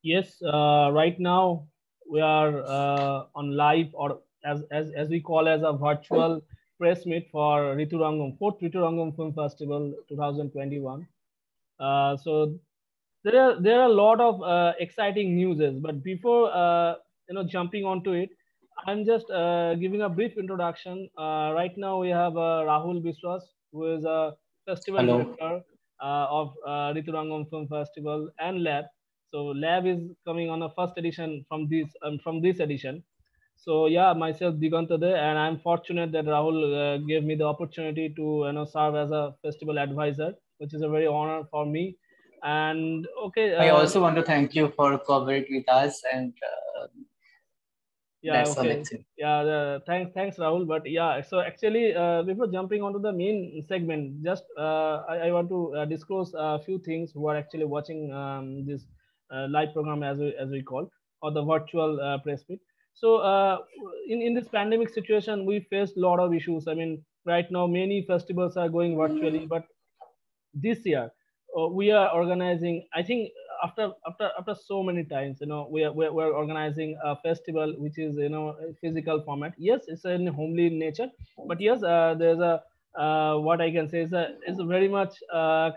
Yes, right now we are on live, or as we call as a virtual press meet for Riturangam, fourth Riturangam Film Festival 2021. So there are a lot of exciting newses, but before jumping onto it, I'm just giving a brief introduction. Right now we have Rahul Biswas, who is a festival Hello. director of Riturangam Film Festival and Lab. So Lab is coming on a first edition from this edition. So yeah, myself Diganta there, and I'm fortunate that Rahul gave me the opportunity to serve as a festival advisor, which is a very honor for me. And okay, I also want to thank you for cooperating with us, and yeah, that's all okay, actually. yeah, thanks, Rahul. But yeah, so actually, before jumping onto the main segment, just I want to disclose a few things who are actually watching this live program as we call, or the virtual press meet. So in this pandemic situation, we faced a lot of issues. I mean, right now many festivals are going virtually, but this year we are organizing, I think, after so many times, we're organizing a festival which is a physical format. Yes, it's in homely nature, but yes, there's a what I can say is a very much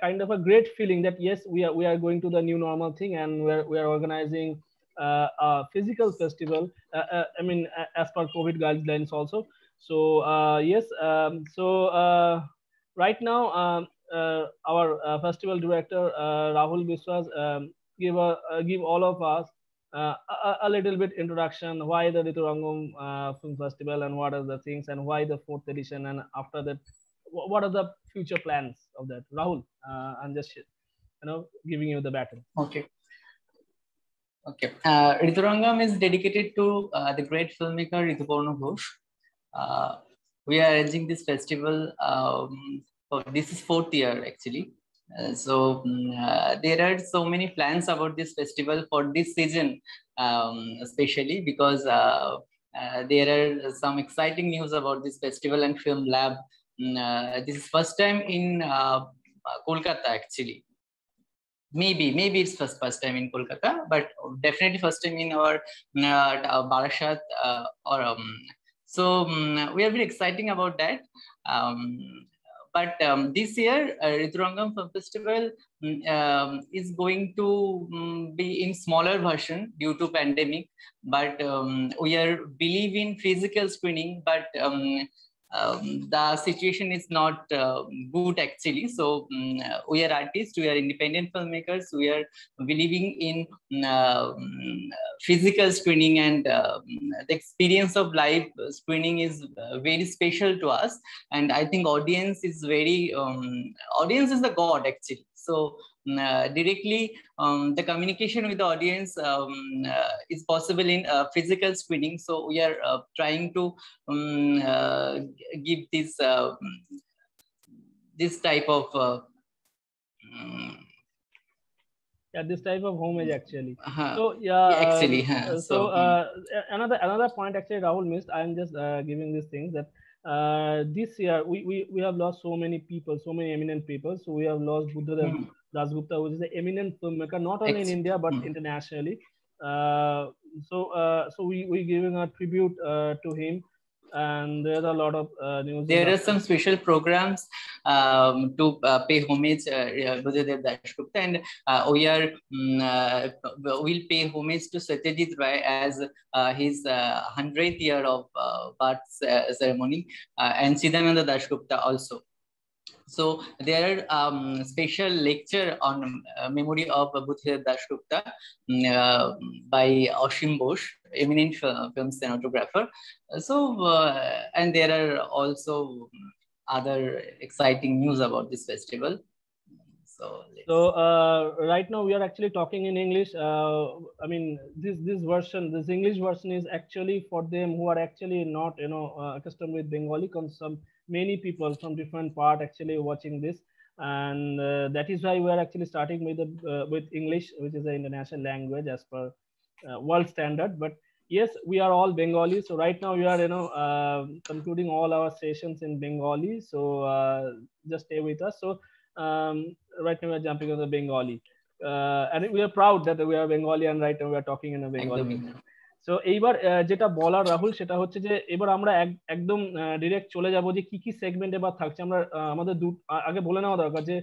kind of a great feeling that yes, we are going to the new normal thing, and we are organizing a physical festival, I mean, as per COVID guidelines also. So yes, right now, our festival director Rahul Biswas give all of us a little bit introduction why the Riturangam Film Festival, and what are the things, and why the fourth edition, and after that, what are the future plans of that. Rahul, I'm just giving you the baton. Okay. Okay. Riturangam is dedicated to the great filmmaker Rituparna Ghosh. We are arranging this festival. This is fourth year actually. There are so many plans about this festival for this season, especially because there are some exciting news about this festival and film lab. This is first time in Kolkata actually. Maybe it's first time in Kolkata, but definitely first time in our Barashat we are very exciting about that. But this year, Riturangam Film Festival is going to be in smaller version due to pandemic. But we are believe in physical screening, but the situation is not good actually. So we are artists, we are independent filmmakers, we are believing in physical screening, and the experience of live screening is very special to us. And I think audience is audience is the god actually. So directly the communication with the audience is possible in physical screening. So we are trying to give this type of this type of homage actually. So actually another point actually Rahul missed. I'm just giving these things that this year we have lost so many people, so many eminent people. So we have lost Buddhadev Dasgupta, which is an eminent filmmaker, not only in India but internationally. So we giving a tribute to him, and there's a lot of news. There are some special programs to pay homage Buddhadev Dasgupta, and we'll pay homage to Satyajit Ray as his 100th year of birth ceremony, and Siddhananda Dasgupta also. So there are special lecture on memory of Buddhadev Dasgupta by Ashim Bose, eminent film cinematographer. And there are also other exciting news about this festival. So right now we are actually talking in English. I mean, this English version is actually for them who are actually not accustomed with Bengali. Because many people from different part actually watching this, and that is why we are actually starting with English, which is an international language as per world standard. But yes, we are all Bengali. So right now we are concluding all our sessions in Bengali. So just stay with us. So right now we're jumping on the Bengali. and we are proud that we are Bengalian, right? And we are talking in a Bengali. So এইবার যেটা বলার রাহুল সেটা হচ্ছে যে এবার আমরা একদম direct চলে যাব যে কি কি সেগমেন্ট এবার থাকছে। আমরা আমাদের আগে বলে নেওয়া দরকার যে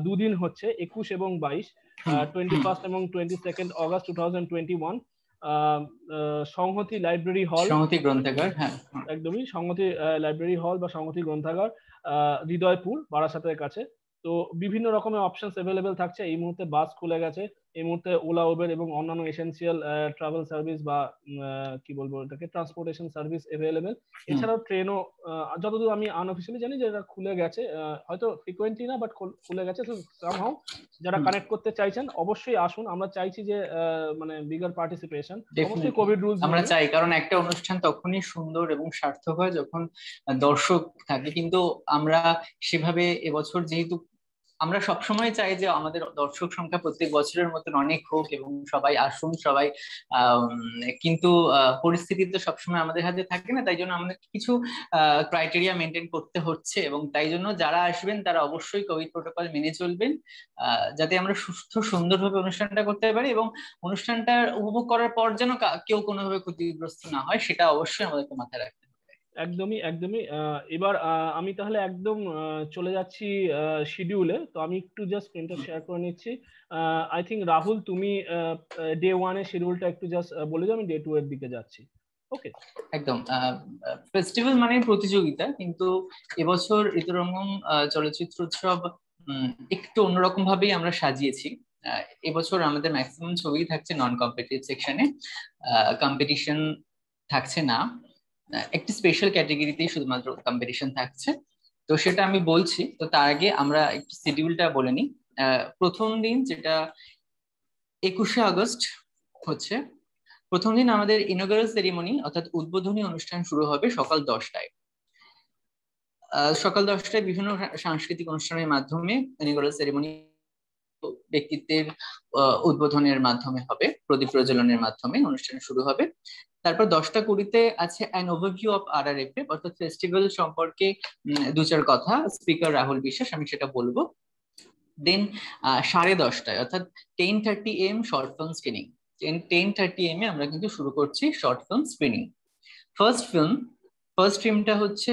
দুদিন হচ্ছে 21 এবং 22, 21 এবং 22 অগস্ট 2021, সংহতি লাইব্রেরি হল, সংহতি গ্রন্থাগার, হ্যাঁ একদমই সংহতি লাইব্রেরি হল বা সংহতি গ্রন্থাগার, হৃদয়পুর, বারাসাতের কাছে। তো বিভিন্ন রকমের অপশনস অ্যাভেলেবেল থাকছে। এই মুহূর্তে বাস খুলে গেছে, এই মুহূর্তে ওলা উবের এবং অন্যান্য এসেনশিয়াল ট্রাভেল সার্ভিস বা কি বলবো এটাকে ট্রান্সপোর্টেশন সার্ভিস অ্যাভেলেবেল। এছাড়াও ট্রেনও যতদূর আমি আনঅফিশিয়ালি জানি যে এটা খুলে গেছে, হয়তো ফ্রিকোয়েন্টলি না বাট খুলে গেছে। তো সামহাউ যারা কানেক্ট করতে চাইছেন অবশ্যই আসুন। আমরা চাইছি যে মানে বিগার পার্টিসিপেশন, অবশ্যই কোভিড রুলস আমরা চাই, কারণ একটা অনুষ্ঠান তখনই সুন্দর এবং সার্থক হয় যখন দর্শক থাকে। কিন্তু আমরা সেভাবে এবছর যেহেতু আমরা সবসময় চাই যে আমাদের দর্শক সংখ্যা প্রত্যেক বছরের মতন অনেক হোক এবং সবাই আসুন সবাই, কিন্তু পরিস্থিতি তো সবসময় আমাদের হাতে থাকে না, তাই জন্য আমাদের কিছু ক্রাইটেরিয়া মেনটেন করতে হচ্ছে। এবং তাই জন্য যারা আসবেন তারা অবশ্যই কোভিড প্রোটোকল মেনে চলবেন, যাতে আমরা সুস্থ সুন্দরভাবে অনুষ্ঠানটা করতে পারি এবং অনুষ্ঠানটা উপভোগ করার পর যেন কেউ কোনোভাবে ক্ষতিগ্রস্ত না হয়, সেটা অবশ্যই আমাদেরকে মাথায় রাখতে হবে। একদমই একদমই। এবার আমি তাহলে একদম চলে যাচ্ছি শিডিউলে। তো আমি একটু জাস্ট স্ক্রিনটা শেয়ার করে নিচ্ছি। আই থিঙ্ক রাহুল তুমি ডে 1 এর শিডিউলটা একটু জাস্ট বলে দাও, আমি ডে 2 এর দিকে যাচ্ছি। ওকে, একদম। ফেস্টিভ্যাল মানে প্রতিযোগিতা, কিন্তু এবছর ঋতুরঙ্গম চলচ্চিত্র উৎসব একটু অন্যরকম ভাবেই আমরা সাজিয়েছি। এবছর আমাদের ম্যাক্সিমাম ছবি থাকছে নন কম্পিটিটিভ সেকশনে, কম্পিটিশন থাকছে না। একটি স্পেশাল ক্যাটাগরিতেই শুধুমাত্র কম্পিটিশন থাকছে, তো সেটা আমি বলছি। তো তার আগে আমরা একটু শিডিউলটা বলে নিই। প্রথম দিন যেটা 21শে আগস্ট হচ্ছে, প্রথম দিন আমাদের ইনঅগারাল সেরিমনি অর্থাৎ উদ্বোধনী অনুষ্ঠান শুরু হবে সকাল 10টায়। সকাল 10টায় বিভিন্ন সাংস্কৃতিক অনুষ্ঠানের মাধ্যমে ইনঅগারাল সেরিমনি ব্যক্তিত্বের উদ্বোধনের মাধ্যমে হবে, প্রদীপ প্রজ্বলনের মাধ্যমে অনুষ্ঠান শুরু হবে। তারপর 10টা 20-তে আছে অ্যান ওভারভিউ অফ আরআরএফএ অর্থাৎ ফেস্টিভ্যাল সম্পর্কে দু চার কথা, স্পিকার রাহুল বিশ্বাস, আমি সেটা বলবো। দেন 10:30টায় অর্থাৎ 10:30 AM short film screening. 10:30 AM আমরা কিন্তু শুরু করছি শর্ট ফিল্ম স্ক্রিনিং। ফার্স্ট ফিল্মটা হচ্ছে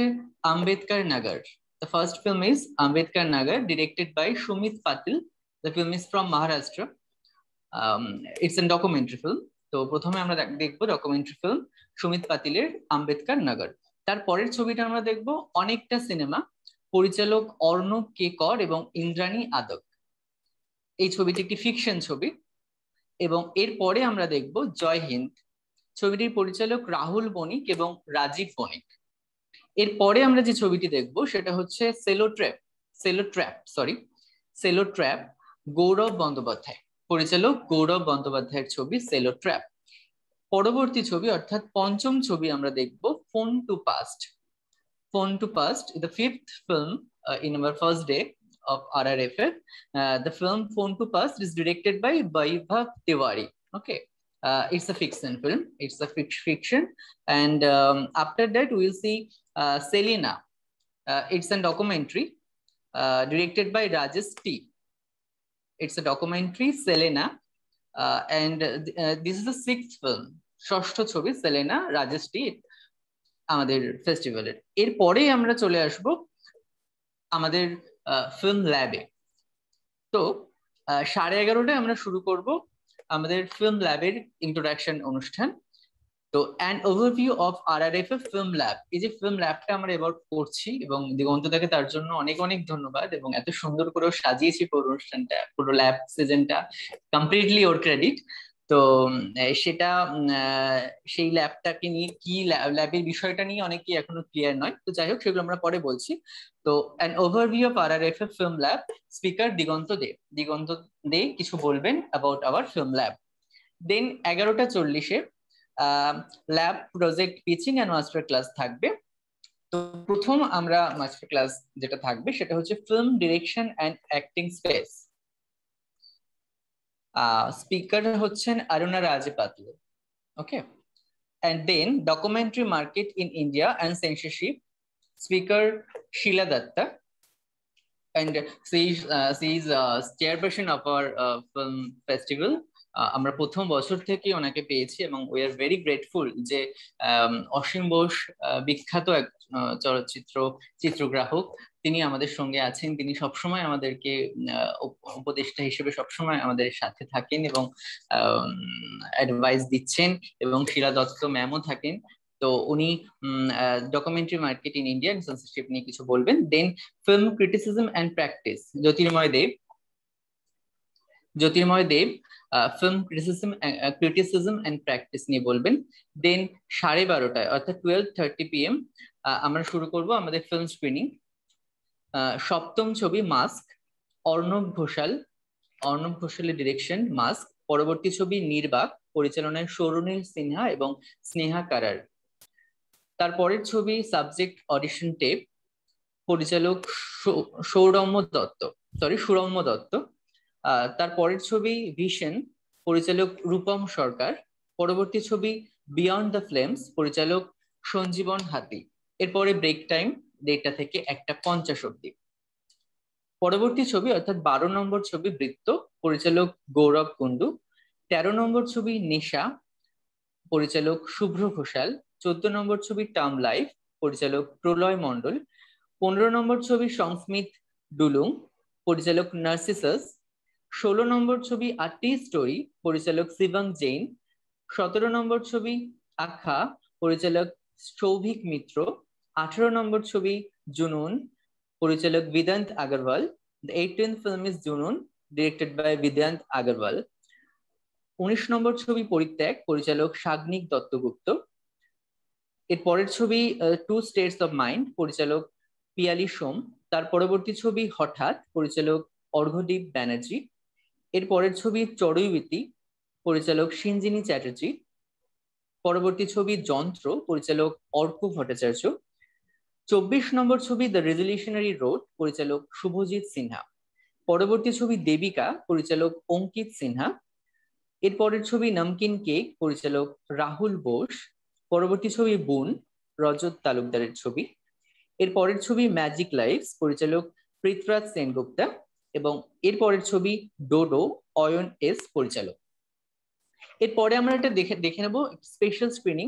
আম্বেদকর নগর। The first film is Ambedkar Nagar, directed by Shumit Patil. The film is from Maharashtra. It's a documentary film. তো প্রথমে আমরা দেখবো ডকুমেন্টারি ফিল্ম সুমিত পাতিলের আম্বেদকর নগর। তারপরের ছবিটা আমরা দেখবো অনেকটা সিনেমা, পরিচালক অর্ণব কে কর এবং ইন্দ্রাণী আদক। এই ছবিটি একটি ফিকশন ছবি। এবং এরপরে আমরা দেখবো জয় হিন্দ, ছবিটির পরিচালক রাহুল বণিক এবং রাজীব বণিক। এরপরে আমরা যে ছবিটি দেখবো সেটা হচ্ছে সেলো ট্র্যাপ, গৌরব বন্দ্যোপাধ্যায়, পরিচালক গৌরব বন্দ্যোপাধ্যায়ের ছবি সেলো ট্র্যাপ। পরবর্তী ছবি অর্থাৎ পঞ্চম ছবি আমরা দেখবো phone to past, the fifth film in our first day of RRFF. The film Phone to Past is directed by Vaibhav Tiwari. Okay, it's a fiction film. It's a fiction, and after that we'll see Selena. It's a documentary directed by Rajesh T. It's a documentary, Selena, and this is the sixth film. ষষ্ঠ ছবি Selena, Rajesh টি আমাদের ফেস্টিভ্যালের। এরপরে আমরা চলে আসব আমাদের film ল্যাবে। তো 11:30টায় আমরা শুরু করব আমাদের ফিল্ম ল্যাবের ইন্ট্রোডাকশন অনুষ্ঠান। তো an overview of RRFF film lab, এই যে ফিল্ম ল্যাবটা আমরা এবার করছি এবং দিগন্তদাকে তার জন্য অনেক অনেক ধন্যবাদ, এবং এত সুন্দর করে সাজিয়েছি পুরো অনুষ্ঠানটা, পুরো ল্যাব সিজনটা কমপ্লিটলি ওর ক্রেডিট। তো সেটা সেই ল্যাবটাকে নিয়ে কি ল্যাবের বিষয়টা নিয়ে অনেকেই এখনো ক্লিয়ার নয়, তো যাই হোক সেগুলো আমরা পরে বলছি। তো an overview of RRFF film lab, speaker Diganta De কিছু বলবেন about our film lab. Then 11:40-এ lab project pitching and master class থাকবে। তো প্রথম আমরা মাস্টার ক্লাস যেটা থাকবে সেটা হচ্ছে film direction and acting space. Speaker হচ্ছেন Aruna Rajpatal. Okay, and then documentary market in India and censorship, speaker Shila Dutta. and she is chairperson of our film festival. আমরা প্রথম বছর থেকে ওনাকে পেয়েছি এবং উই আর ভেরি গ্রেটফুল যে অসীম বোস বিখ্যাত এক চলচ্চিত্র চিত্রগ্রাহক, তিনি আমাদের সঙ্গে আছেন। তিনি সবসময় আমাদেরকে উপদেষ্টা হিসেবে সবসময় আমাদের সাথে থাকেন এবং অ্যাডভাইস দিচ্ছেন, এবং শিলা দত্ত ম্যামও থাকেন। তো উনি documentary market in India censorship নিয়ে কিছু বলবেন। Then film criticism and practice, Jyotirmoy Deb film criticism and practice নিয়ে বলবেন। দেন 12:30 অর্থাৎ 12:30 PM আমরা শুরু করব আমাদের ফিল্ম স্ক্রিনিং। সপ্তম ছবি মাস্ক, অর্ণব ঘোষালের ডিরেকশন মাস্ক। পরবর্তী ছবি নির্বাক, পরিচালনায় সৌরনীল সিনহা এবং স্নেহা কারার। তারপরের ছবি সাবজেক্ট অডিশন টেপ, পরিচালক সুরম্য দত্ত। তারপরের ছবি ভিশন, পরিচালক রূপম সরকার। পরবর্তী ছবি বিয়ন্ড দ্য ফ্লেমস, পরিচালক সঞ্জীবন হাতি। এরপরে ব্রেক টাইম 1:30 থেকে 1:50 অব্দি। পরবর্তী ছবি অর্থাৎ 12 নম্বর ছবি বৃত্ত, পরিচালক গৌরব কুন্ডু। 13 নম্বর ছবি নেশা, পরিচালক শুভ্র ঘোষাল। 14 নম্বর ছবি টার্ম লাইফ, পরিচালক প্রলয় মণ্ডল। 15 নম্বর ছবি সংস্মিত ডুলুং, পরিচালক নার্সিসাস। 16 নম্বর ছবি আটি স্টোরি, পরিচালক শিবং জৈন। 17 নম্বর ছবি আখা, পরিচালক সৌভিক মিত্র। 18 নম্বর ছবি জুনুন, পরিচালক বিদান্ত Agarwal. The 18th film is Junun, directed by Vidyant Agarwal. 19 নম্বর ছবি পরিত্যাগ, পরিচালক সাগ্নিক দত্তগুপ্ত। এর পরের ছবি টু স্টেটস অফ মাইন্ড, পরিচালক পিয়ালি সোম। তার পরবর্তী ছবি হঠাৎ, পরিচালক অর্ঘদীপ ব্যানার্জি। এর পরের ছবি চড়ুইবৃত্তি, পরিচালক সিঞ্জিনী চ্যাটার্জি। পরবর্তী ছবি যন্ত্র, পরিচালক অর্ক ভট্টাচার্য। 24 নম্বর ছবি দ্য রেজলিউশনারি রোড, পরিচালক শুভজিৎ সিনহা। পরবর্তী ছবি দেবিকা, পরিচালক অঙ্কিত সিনহা। এর পরের ছবি নমকিন কেক, পরিচালক রাহুল বোস। পরবর্তী ছবি বুন, রজত তালুকদারের ছবি। এর পরের ছবি ম্যাজিক লাইফস, পরিচালক পৃথ্বরাজ সেনগুপ্তা। এবং এর পরের ছবি ডোডো, অয়ন এস পরিচালক। এরপরে আমরা এটা দেখে নেব স্পেশাল স্ক্রিনিং,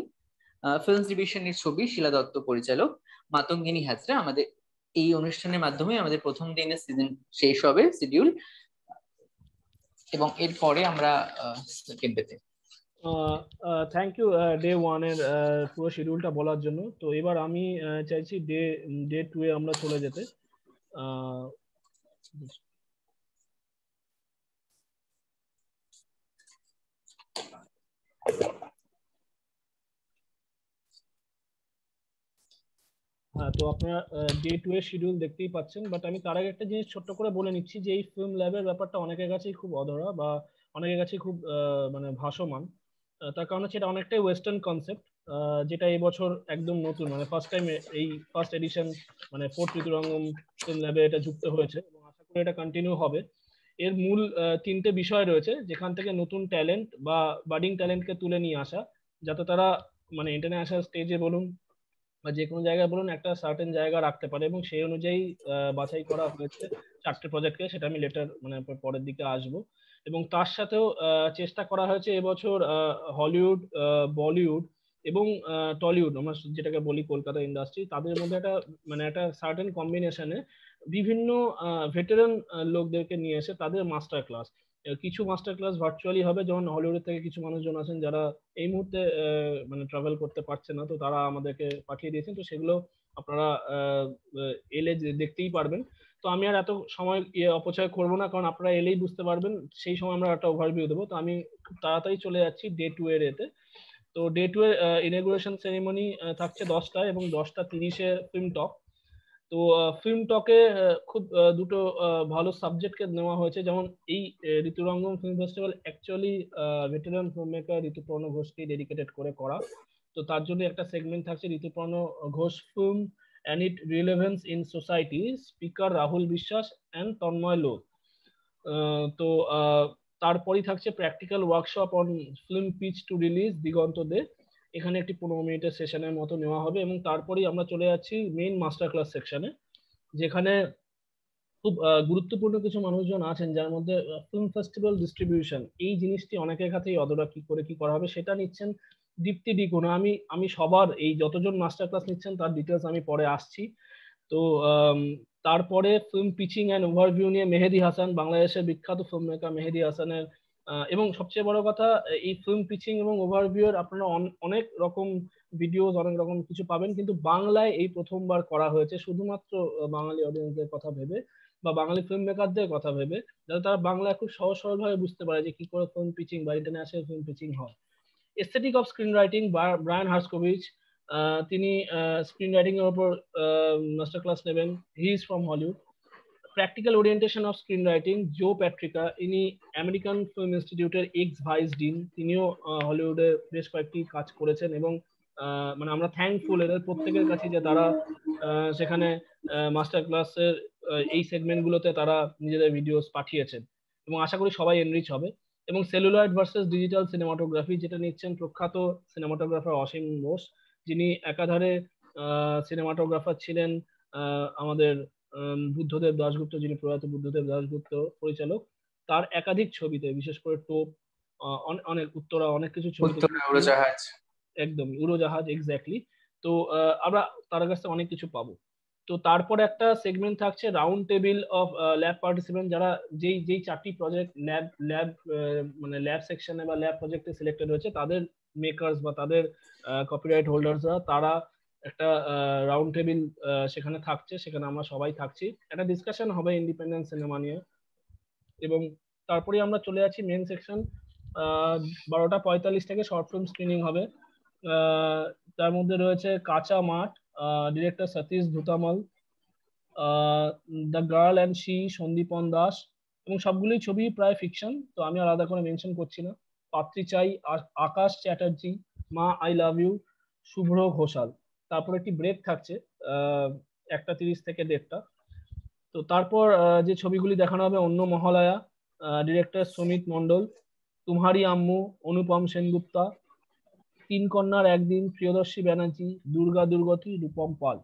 ফিল্ম ডিভিশনের ছবি, শিলা দত্ত পরিচালক, মাতঙ্গিনী হাজরা। আমাদের এই অনুষ্ঠানের মাধ্যমে আমাদের প্রথম দিনের সিজন শেষ হবে শিডিউল, এবং এরপরে আমরা সেকেন্ড ডেতে। থ্যাংক ইউ ডে 1 এর পুরো শিডিউলটা বলার জন্য। তো এবার আমি চাইছি ডে 2 এ আমরা চলে যেতে। হ্যাঁ, তো আপনারা ডে 2 এর শিডিউল দেখতেই পাচ্ছেন, বাট আমি তার আগে একটা জিনিস ছোট্ট করে বলে নিচ্ছি যে এই ফিল্ম ল্যাবের ব্যাপারটা অনেকের কাছেই খুব অধরা বা অনেকের কাছেই খুব মানে ভাসমান। তার কারণ হচ্ছে এটা অনেকটাই ওয়েস্টার্ন কনসেপ্ট, যেটা এই বছর একদম নতুন, মানে ফার্স্ট টাইম এই ফার্স্ট এডিশন মানে ফোর্থ ঋতুরঙ্গম ফিল্ম ল্যাবে এটা যুক্ত হয়েছে, এবং আশা করি এটা কন্টিনিউ হবে। এর মূল 3টে বিষয় রয়েছে, যেখান থেকে নতুন ট্যালেন্ট বা বাডিং ট্যালেন্টকে তুলে নিয়ে আসা, যাতে তারা মানে ইন্টারন্যাশনাল স্টেজে বলুন বা যে কোনো জায়গায় বলুন একটা সার্টেন জায়গা রাখতে পারে, এবং সেই অনুযায়ী বাছাই করা হয়েছে 4টে প্রজেক্টকে। সেটা আমি লেটার মানে পরের দিকে আসবো। এবং তার সাথেও চেষ্টা করা হয়েছে এবছর হলিউড, বলিউড এবং টলিউড, আমরা যেটাকে বলি কলকাতা ইন্ডাস্ট্রি, তাদের মধ্যে একটা মানে একটা সার্টেন কম্বিনেশনে বিভিন্ন ভেটেরান লোকদেরকে নিয়ে এসে তাদের মাস্টার ক্লাস, কিছু মাস্টার ক্লাস ভার্চুয়ালি হবে, যেমন হলিউডের থেকে কিছু মানুষজন আছেন যারা এই মুহূর্তে মানে ট্রাভেল করতে পারছে না, তো তারা আমাদেরকে পাঠিয়ে দিয়েছেন। তো সেগুলো আপনারা এলে দেখতেই পারবেন। তো আমি আর এত সময় অপচয় করব না, কারণ আপনারা এলেই বুঝতে পারবেন, সেই সময় আমরা একটা ওভারভিউ দেবো। তো আমি খুব তাড়াতাড়ি চলে যাচ্ছি ডে 2 এর এতে। তো ডে 2 এর ইনগুরেশন সেরিমনি থাকছে 10টায়, এবং 10:30-এ ফিল্ম টক। তো ফিল্ম টকে খুব দুটো ভালো সাবজেক্টকে নেওয়া হয়েছে, যেমন এই Riturangam film festival actually veteran film maker Rituparno ঘোষকে ডেডিকেটেড করে করা। তো তার জন্য একটা সেগমেন্ট থাকছে Rituparno Ghosh film and it relevance in society, speaker Rahul Biswas and Tanmoy Lok. তো তারপরই থাকছে practical workshop on film pitch to release Diganta De, এখানে একটি 15 মিনিটের সেশনের মতো নেওয়া হবে। এবং তারপরেই আমরা চলে যাচ্ছি মেইন মাস্টার ক্লাস সেকশনে, যেখানে খুব গুরুত্বপূর্ণ কিছু মানুষজন আছেন, যার মধ্যে ফিল্ম ফেস্টিভ্যাল ডিস্ট্রিবিউশন এই জিনিসটি অনেকের কাছেই অতটা কি করে কি করা হবে সেটা নিচ্ছেন দীপ্তি ডিকোনা। আমি সবার এই যতজন মাস্টার ক্লাস নিচ্ছেন তার ডিটেলস আমি পরে আসছি। তো তারপরে ফিল্ম পিচিং অ্যান্ড ওভারভিউ নিয়ে মেহেদি হাসান, বাংলাদেশের বিখ্যাত ফিল্ম মেকার মেহেদি হাসানের, এবং সবচেয়ে বড় কথা এই ফিল্ম পিচিং এবং ওভারভিউ এর আপনারা অনেক রকম ভিডিওস অনেক রকম কিছু পাবেন, কিন্তু বাংলায় এই প্রথমবার করা হয়েছে শুধুমাত্র বাঙালি অডিয়েন্সদের কথা ভেবে বা বাঙালি ফিল্ম মেকারদের কথা ভেবে, যাতে তারা বাংলায় খুব সহজ সরল ভাবে বুঝতে পারে যে কি করে ফিল্ম পিচিং বা ইন্টারন্যাশনাল ফিল্ম পিচিং হয়। Aesthetic of screen writing, Brian Herskovitz, তিনি স্ক্রিন রাইটিং এর উপর মাস্টার ক্লাস নেবেন, he is from Hollywood. Practical orientation of screen writing, Joe Petricca, ইনি আমেরিকান ফিল্ম ইনস্টিটিউটের এক্স ভাইস ডিন, তিনিও হলিউডে বেশ কয়েকটি কাজ করেছেন এবং মানে আমরা থ্যাঙ্কফুল এদের প্রত্যেকের কাছে যে তারা সেখানে মাস্টার ক্লাসের এই সেগমেন্টগুলোতে তারা নিজেদের ভিডিওস পাঠিয়েছেন এবং আশা করি সবাই এনরিচ হবে। এবং সেলুলয়েড ভার্সেস ডিজিটাল সিনেমাটোগ্রাফি, যেটা নিচ্ছেন প্রখ্যাত সিনেমাটোগ্রাফার অসীম বোস, যিনি একাধারে সিনেমাটোগ্রাফার ছিলেন আমাদের বুদ্ধদেব দাশগুপ্ত, যিনি প্রয়াত বুদ্ধদেব দাশগুপ্ত পরিচালক, তার একাধিক ছবিতে, বিশেষ করে টোপ, অনেক উত্তরা, অনেক কিছু ছবিতে, উড়োজাহাজ, একদম উড়োজাহাজ, এক্স্যাক্টলি। তো আমরা তার কাছ থেকে অনেক কিছু পাবো। তো তারপরে একটা সেগমেন্ট থাকছে round table of lab participant, যারা যেই যেই চারটি প্রজেক্ট ল্যাব মানে ল্যাব সেকশনে বা ল্যাব প্রজেক্টে সিলেক্টেড হয়েছে তাদের মেকার্স বা তাদের কপিরাইট হোল্ডার্সরা, তারা একটা রাউন্ড টেবিল সেখানে থাকছে, সেখানে আমরা সবাই থাকছি, একটা ডিসকাশন হবে ইন্ডিপেন্ডেন্ট সিনেমা নিয়ে। এবং তারপরে আমরা চলে যাচ্ছি মেন সেকশন, 12:45 থেকে শর্ট ফিল্ম স্ক্রিনিং হবে। তার মধ্যে রয়েছে Kancha Math, director Satish Dhutamal, the girl and she Sandipan Das, এবং সবগুলোই ছবি প্রায় ফিকশন, তো আমি আলাদা করে মেনশন করছি না। পাত্রী চাই, আকাশ চ্যাটার্জি, মা আই লাভ ইউ, শুভ্র ঘোষাল। তারপর একটি ব্রেক থাকছে 1:30 থেকে 1:30। তো তারপর যে ছবিগুলি দেখানো হবে, অন্য মহালয়া, ডিরেক্টর সুমিত মন্ডল, তুমহারি আম্মু অনুপম সেনগুপ্তা, তিন কন্যার একদিন প্রিয়দর্শী ব্যানার্জি, দুর্গা দুর্গতি রূপম পাল।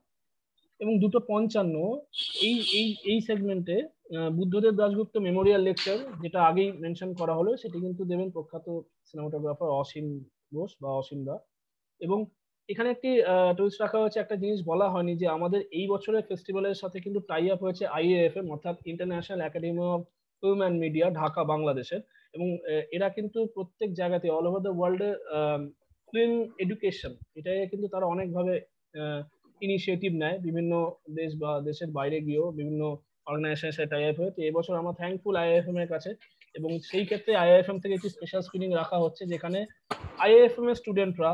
এবং 2:55 এই এই এই সেগমেন্টে বুদ্ধদেব দাশগুপ্ত মেমোরিয়াল লেকচার, যেটা আগেই মেনশন করা হলো, সেটি কিন্তু দেবেন প্রখ্যাত সিনেমাটোগ্রাফার অসীম ঘোষ বা অসীম দা। এবং এখানে একটি টুইস্ট রাখা হয়েছে, একটা জিনিস বলা হয়নি, যে আমাদের এই বছরের ফেস্টিভ্যালের সাথে কিন্তু টাই আপ হয়েছে IAFM, অর্থাৎ international academy of film and media, Dhaka, বাংলাদেশের। এবং এরা কিন্তু প্রত্যেক জায়গাতে অল ওভার দ্য ওয়ার্ল্ডে ফিল্ম এডুকেশন, এটাই কিন্তু তারা অনেকভাবে ইনিশিয়েটিভ নেয়, বিভিন্ন দেশ বা দেশের বাইরে গিয়েও বিভিন্ন অর্গানাইজেশনের সাথে টাই আপ হয়ে। তো এবছর আমরা থ্যাঙ্কফুল IAFM এর কাছে, এবং সেই ক্ষেত্রে IAFM থেকে একটি স্পেশাল স্ক্রিনিং রাখা হচ্ছে, যেখানে IAFM এর স্টুডেন্টরা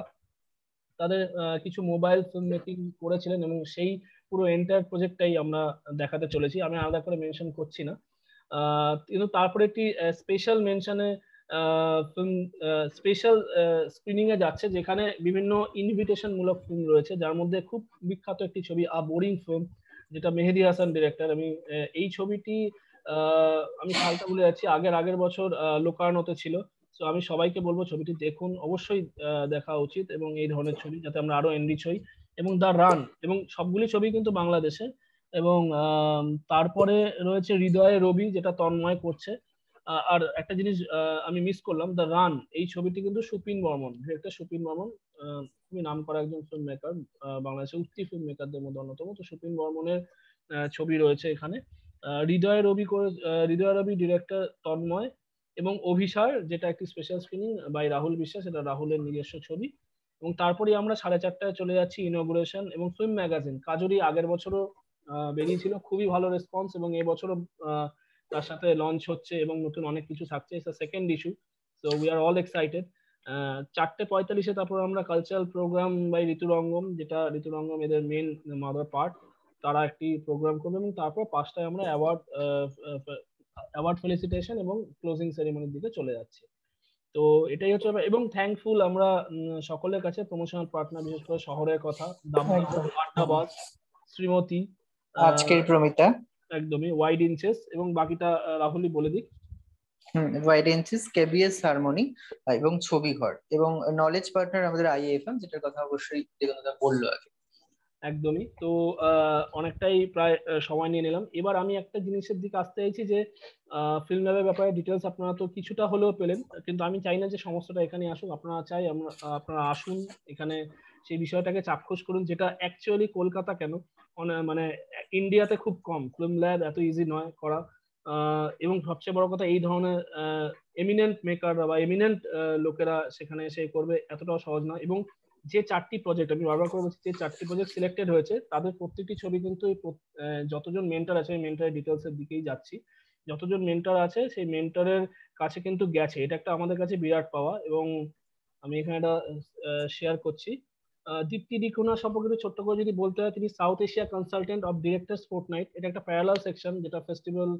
তাদের কিছু মোবাইল ফিল্ম মেকিং করেছিলেন, এবং সেই পুরো এন্টায়ার প্রজেক্টটাই আমরা দেখাতে চলেছি, আমি আলাদা করে মেনশন করছি না। কিন্তু তারপরে একটি স্পেশাল মেনশনে ফিল্ম স্পেশাল স্ক্রিনিং এ যাচ্ছে, যেখানে বিভিন্ন ইনভিটেশন মূলক ফিল্ম রয়েছে, যার মধ্যে খুব বিখ্যাত একটি ছবি আ বোরিং ফিল্ম, যেটা মেহেদি হাসান ডিরেক্টর। আমি এই ছবিটি আমি সালটা ভুলে যাচ্ছি, আগের বছর লোকার্নোতে ছিল। তো আমি সবাইকে বলবো ছবিটি দেখুন, অবশ্যই দেখা উচিত, এবং এই ধরনের ছবি যাতে আমরা আরো এনরিচ হই। এবং দ্য রান, এবং সবগুলি ছবি কিন্তু বাংলাদেশে। এবং তারপরে রয়েছে হৃদয়ে রবি, যেটা তন্ময় করছে। আর একটা জিনিস আমি মিস করলাম, দ্য রান, এই ছবিটি কিন্তু সুপিন বর্মন, ডিরেক্টর সুপিন বর্মন, খুবই নাম করা একজন ফিল্ম মেকার, বাংলাদেশের উঠতি ফিল্ম মেকারদের মধ্যে অন্যতম। তো সুপিন বর্মনের ছবি রয়েছে এখানে। হৃদয় রবি ডিরেক্টর তন্ময়, এবং অভিসার, যেটা একটি স্পেশাল স্ক্রিনিং বাই রাহুল বিশ্বাস, এটা রাহুলের নিজস্ব ছবি। এবং তারপরে আমরা 4:30টায় চলে যাচ্ছি ইনগুরেশন এবং ফিল্ম ম্যাগাজিন। কাজরি আগের বছরও বেরিয়েছিল, খুবই ভালো রেসপন্স, এবং এবছরও তার সাথে লঞ্চ হচ্ছে এবং নতুন অনেক কিছু থাকছে, second issue. So we are all excited. 4:45-এ তারপর আমরা কালচারাল প্রোগ্রাম বাই ঋতুরঙ্গম, যেটা ঋতুরঙ্গম এদের মেন মাদার পার্ট, তারা একটি প্রোগ্রাম করবে। এবং তারপর 5টায় আমরা অ্যাওয়ার্ড ফেলিসিটেশন এবং ক্লোজিং সেরিমনির দিকে চলে যাচ্ছে। তো এটাই হচ্ছে, এবং থ্যাঙ্কফুল আমরা সকলের কাছে, প্রমোশনাল পার্টনার, বিশেষ করে শহরের কথা, আড্ডাবাজ, শ্রীমতী, আজকের প্রমিতা, একদমই ওয়াইড ইঞ্চেস, এবং বাকিটা রাহুলই বলে দিক। ওয়াইড ইঞ্চেস, কেবিএস হারমোনি, এবং ছবি ঘর, এবং নলেজ পার্টনার আমাদের IAFM, যেটার কথা অবশ্যই বললো আগে। একদমই। তো অনেকটাই প্রায় সময় নিয়ে নিলাম। এবার আমি একটা জিনিসের দিকে আসতে চাইছি যে ফিল্ম ল্যাবের ব্যাপারে ডিটেলস আপনারা তো কিছুটা হলেও পেলেন, কিন্তু আমি চাই না যে সমস্যাটা এখানে আসুক। আপনারা চাই আপনারা আসুন এখানে, সেই বিষয়টাকে চাক্ষুষ করুন, যেটা অ্যাকচুয়ালি কলকাতা কেন, মানে ইন্ডিয়াতে খুব কম ফিল্ম ল্যাব, এত ইজি নয় করা। এবং সবচেয়ে বড় কথা, এই ধরনের এমিনেন্ট মেকাররা বা এমিনেন্ট লোকেরা সেখানে এসে করবে, এতটাও সহজ নয়। এবং যে 4টি প্রজেক্ট, আমি বারবার করে বলছি, যে 4টি প্রজেক্ট সিলেক্টেড হয়েছে তাদের প্রত্যেকটি ছবি কিন্তু যতজন মেন্টর আছে, আমি মেন্টরের ডিটেলস এর দিকেই যাচ্ছি, যতজন মেন্টর আছে সেই মেন্টরের কাছে কিন্তু গেছে, এটা একটা আমাদের কাছে বিরাট পাওয়া। এবং আমি এখানে একটা শেয়ার করছি। দীপ্তি ডিকোনা সম্পর্কে একটু ছোট্ট করে যদি বলতে হয়, তিনি south Asia consultant of directors fortnight, এটা একটা প্যারালাল সেকশন, যেটা ফেস্টিভ্যাল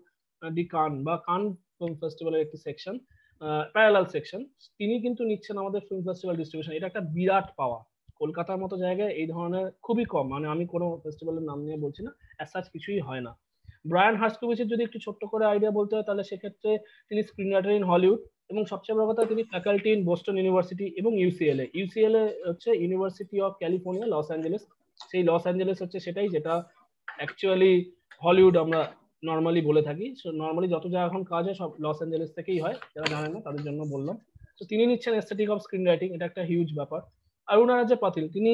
ডি কান বা কান ফিল্ম ফেস্টিভ্যালের একটি সেকশন, প্যারালাল সেকশন। তিনি কিন্তু নিচ্ছেন আমাদের ফিল্ম ফেস্টিভ্যাল ডিস্ট্রিবিউশন, এটা একটা বিরাট পাওয়া। কলকাতার মতো জায়গায় এই ধরনের খুবই কম, মানে আমি কোনো ফেস্টিভ্যালের নাম নিয়ে বলছি না, অ্যাজ সাচ কিছুই হয় না। ব্রায়ান হার্সকোভিচের যদি একটু ছোট্ট করে আইডিয়া বলতে হয়, তাহলে সেক্ষেত্রে তিনি স্ক্রিন রাইটার ইন হলিউড, এবং সবচেয়ে বড় কথা তিনি ফ্যাকাল্টি ইন বোস্টন ইউনিভার্সিটি এবং ইউসিএলএ। ইউসিএলএ হচ্ছে university of California, Los Angeles. সেই লস অ্যাঞ্জেলেস হচ্ছে সেটাই, যেটা অ্যাকচুয়ালি হলিউড আমরা নর্মালি বলে থাকি। নর্মালি যত যা এখন কাজ হয় সব লস অ্যাঞ্জেলেস থেকেই হয়, যারা জানেন না তাদের জন্য বললাম। তো তিনি নিচ্ছেন এস্থেটিক অফ স্ক্রিন রাইটিং, এটা একটা হিউজ ব্যাপার। অরুণা রাজে পাতিল, তিনি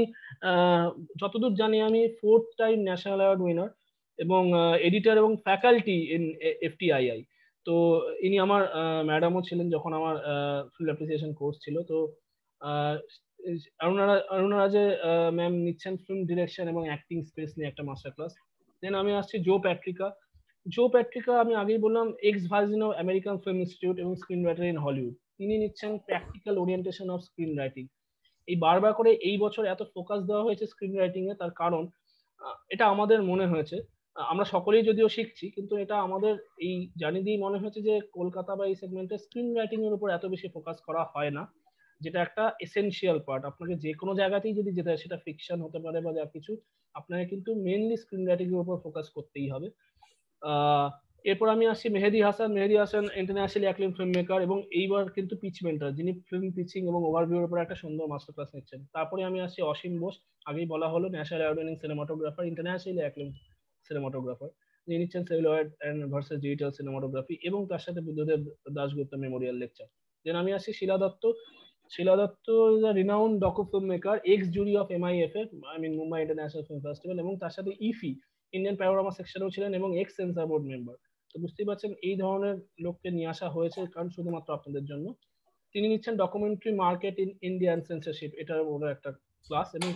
যতদূর জানি আমি 4th time national award winner, এবং এডিটর এবং ফ্যাকাল্টি ইন এফটিআইআই। তো ইনি আমার ম্যাডামও ছিলেন যখন আমার ফিল্ড অ্যাপ্রিসিয়েশন কোর্স ছিল। তো আহ, অরুণা রাজে ম্যাম নিচ্ছেন ফিল্ম ডিরেকশন এবং অ্যাক্টিং স্পেস নিয়ে একটা মাস্টার ক্লাস। দেন আমি আসছি জো প্যাট্রিকা। জো প্যাট্রিকা আমি আগেই বললাম, x virgin of American film institute এবং স্ক্রিন রাইটার ইন হলিউড। তিনি নিচ্ছেন practical orientation of screen writing. এই বারবার করে এই বছর এত ফোকাস দেওয়া হয়েছে স্ক্রিন রাইটিং এ, তার কারণ এটা আমাদের মনে হয়েছে, আমরা সকলেই যদিও শিখছি, কিন্তু এটা আমাদের এই জানি দিয়েই মনে হয়েছে যে কলকাতা বা এই সেগমেন্টে স্ক্রিন রাইটিং এর উপর এত বেশি ফোকাস করা হয় না, যেটা একটা এসেনশিয়াল পার্ট। আপনাকে যে কোনো জায়গাতেই যদি যেতে হয়, সেটা ফিকশন হতে পারে বা যা কিছু, আপনাকে কিন্তু মেইনলি স্ক্রিন রাইটিং এর উপর ফোকাস করতেই হবে। এরপর আমি আসছি Mehedi Hasan. Mehedi Hasan internationally acclaim film maker, এবং এইবার কিন্তু পিচ মেন্টর, যিনি ফিল্ম পিচিং এবং ওভারভিউর উপর একটা সুন্দর মাস্টার ক্লাস নিচ্ছেন। তারপরে আমি আসছি অসীম বোস, আগেই বলা হলো, national award winning cinematographer, internationally acclaim cinematographer, যিনি নিচ্ছেন celluloid end versus digital cinematography, এবং তার সাথে Buddhadeb Dasgupta memorial lecture. Then আমি আসছি Shila Dutta. Shila Dutta is a renowned docu film maker, ex jury of MIFA, I mean Mumbai international film festival, এবং তার সাথে ইফি ইন্ডিয়ান প্যানোরামা সেকশনেও ছিলেন, এবং এক্স সেন্সর বোর্ড মেম্বার। তো বুঝতেই পারছেন এই ধরনের লোককে নিয়ে আসা হয়েছে কারণ শুধুমাত্র আপনাদের জন্য। তিনি নিচ্ছেন documentary market in Indian censorship, এটার বড় একটা ক্লাস। এবং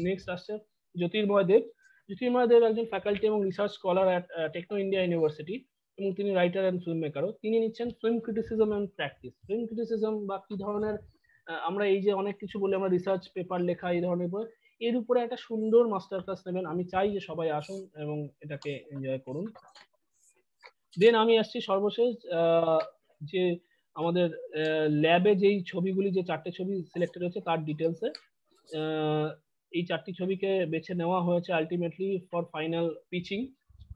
নেক্সট আসছে জ্যোতির্ময় দেব। জ্যোতির্ময় দেব একজন ফ্যাকাল্টি এবং research scholar at Techno India University, এবং তিনি রাইটার অ্যান্ড ফিল্ম মেকারও। তিনি নিচ্ছেন film criticism and practice. Film criticism বা কি ধরনের, আমরা এই যে অনেক কিছু বলি, আমরা রিসার্চ পেপার লেখা এই ধরনের বই, এর উপরে একটা সুন্দর মাস্টার ক্লাস নেবেন। আমি চাই যে সবাই আসুন এবং এটাকে এনজয় করুন। দেন আমি আসছি সর্বশেষ, যে আমাদের ল্যাবে যেই ছবিগুলি, যে 4টে ছবি সিলেক্টেড হয়েছে তার ডিটেলসে। এই 4টি ছবিকে বেছে নেওয়া হয়েছে আলটিমেটলি ফর ফাইনাল পিচিং,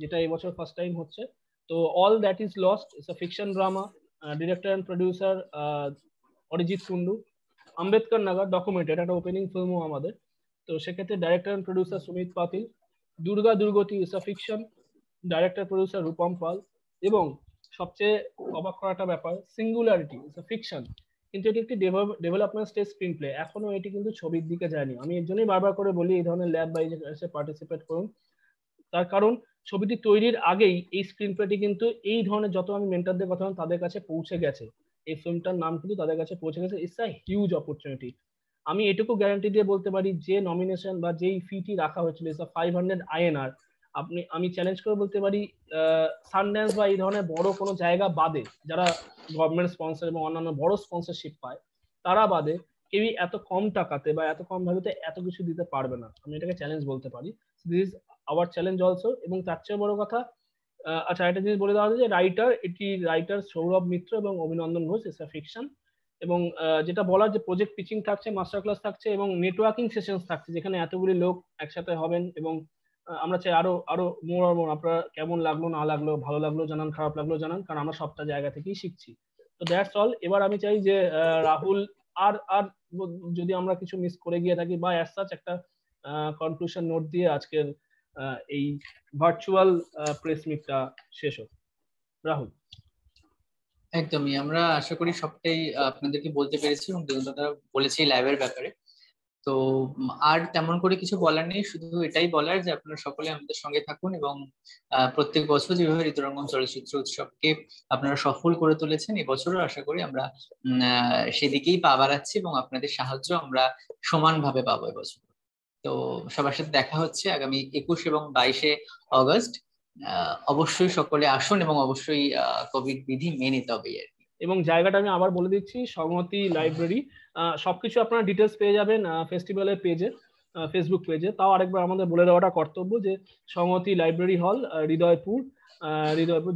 যেটা এবছর ফার্স্ট টাইম হচ্ছে। তো all that is lost it's a fiction drama, director and producer Arijit Kundu. Ambedkar Nagar documented, একটা ওপেনিং ফিল্মও আমাদের। তো সেক্ষেত্রে ডাইরেক্টর অ্যান্ড প্রডিউসার সুমিত পাতিল। দুর্গা দুর্গতি ইস আ ফিকশন, ডাইরেক্টর প্রডিউসার রূপম পাল। এবং সবচেয়ে অবাক করা একটা ব্যাপার, সিঙ্গুলারিটি ইস আ ফিকশন, কিন্তু এটি একটি ডেভেলপমেন্ট স্টেজ স্ক্রিন প্লে, এখনো এটি কিন্তু ছবির দিকে যায়নি। আমি এর জন্যই বারবার করে বলি এই ধরনের ল্যাব বা এসে পার্টিসিপেট করুন, তার কারণ ছবিটি তৈরির আগেই এই স্ক্রিন প্লেটি কিন্তু এই ধরনের যত আমি মেন্টরদের কথা বললাম তাদের কাছে পৌঁছে গেছে, এই ফিল্মটার নাম কিন্তু তাদের কাছে পৌঁছে গেছে। It's a huge opportunity. আমি এটুকু গ্যারান্টি দিয়ে বলতে পারি, যে নমিনেশন বা যেই ফিটি রাখা হয়েছিল ইটস 500 আইএনআর, আমি চ্যালেঞ্জ করে বলতে পারি সানড্যান্স বা এই ধরনের বড় কোনো জায়গা বাদে, যারা গভর্নমেন্ট স্পন্সর এবং অন্যান্য বড় স্পন্সরশিপ পায়, তারা বাদে কেউই এত কম টাকাতে বা এত কম ভ্যালুতে এত কিছু দিতে পারবে না। আমি এটাকে চ্যালেঞ্জ বলতে পারি। This our challenge also. এবং তার চেয়ে বড় কথা, আচ্ছা একটা জিনিস বলে দেওয়া হচ্ছে যে রাইটার সৌরভ মিত্র এবং অভিনন্দন ঘোষ, ইটস আ ফিকশন। এবং যেটা বলার, যে প্রজেক্ট পিচিং থাকছে, মাস্টার ক্লাস থাকছে, এবং নেটওয়ার্কিং সেশন থাকছে, যেখানে এতগুলি লোক একসাথে হবেন। এবং আমরা চাই আরো আরো মোর আর মোর, আপনারা কেমন লাগলো না লাগলো, ভালো লাগলো জানান, খারাপ লাগলো জানান, কারণ আমরা সবটা জায়গা থেকেই শিখছি। তো দ্যাটস অল। এবার আমি চাই যে রাহুল, আর আর যদি আমরা কিছু মিস করে গিয়ে থাকি বা অ্যাজ সাচ একটা কনক্লুশন নোট দিয়ে আজকের এই ভার্চুয়াল প্রেস মিটটা শেষ হোক। রাহুল। একদমই, আমরা আশা করি সবটাই আপনাদেরকে বলতে পেরেছি এবং দাদা বলেছি ল্যাবের ব্যাপারে। তো আর তেমন করে কিছু বলার নেই, শুধু এটাই বলার যে আপনারা সকলে আমাদের সঙ্গে থাকুন এবং প্রত্যেক বছর যেভাবে ঋতুরঙ্গন চলচ্চিত্র উৎসবকে আপনারা সফল করে তুলেছেন, এবছরও আশা করি আমরা সেদিকেই পা বাড়াচ্ছি এবং আপনাদের সাহায্য আমরা সমানভাবে পাবো এবছর। তো সবার সাথে দেখা হচ্ছে আগামী 21 এবং 22 অগস্ট। অবশ্যই সকলে আসুন এবং অবশ্যই কোভিড বিধি মেনে তবে আর কি। এবং জায়গাটা আমি আবার বলে দিচ্ছি, সংহতি লাইব্রেরি। সবকিছু আপনারা ডিটেলস পেয়ে যাবেন ফেস্টিভ্যালের পেজে, ফেসবুক পেজে। তাও আরেকবার আমাদের বলে দেওয়াটা কর্তব্য যে সংহতি লাইব্রেরি হল, হৃদয়পুর,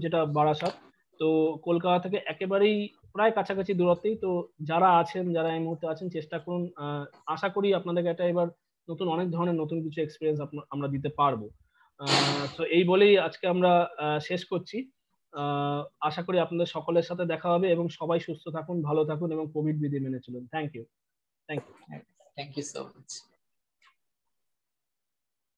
যেটা বারাসাত। তো কলকাতা থেকে একেবারেই প্রায় কাছাকাছি দূরত্বেই। তো যারা আছেন, যারা এই মুহূর্তে আছেন, চেষ্টা করুন। আশা করি আপনাদেরকে একটা এবার নতুন অনেক ধরনের নতুন কিছু এক্সপিরিয়েন্স আমরা দিতে পারবো। তো এই বলেই আজকে আমরা শেষ করছি। আশা করি আপনাদের সকলের সাথে দেখা হবে এবং সবাই সুস্থ থাকুন, ভালো থাকুন এবং কোভিড বিধি মেনে চলুন। Thank you. Thank you so much.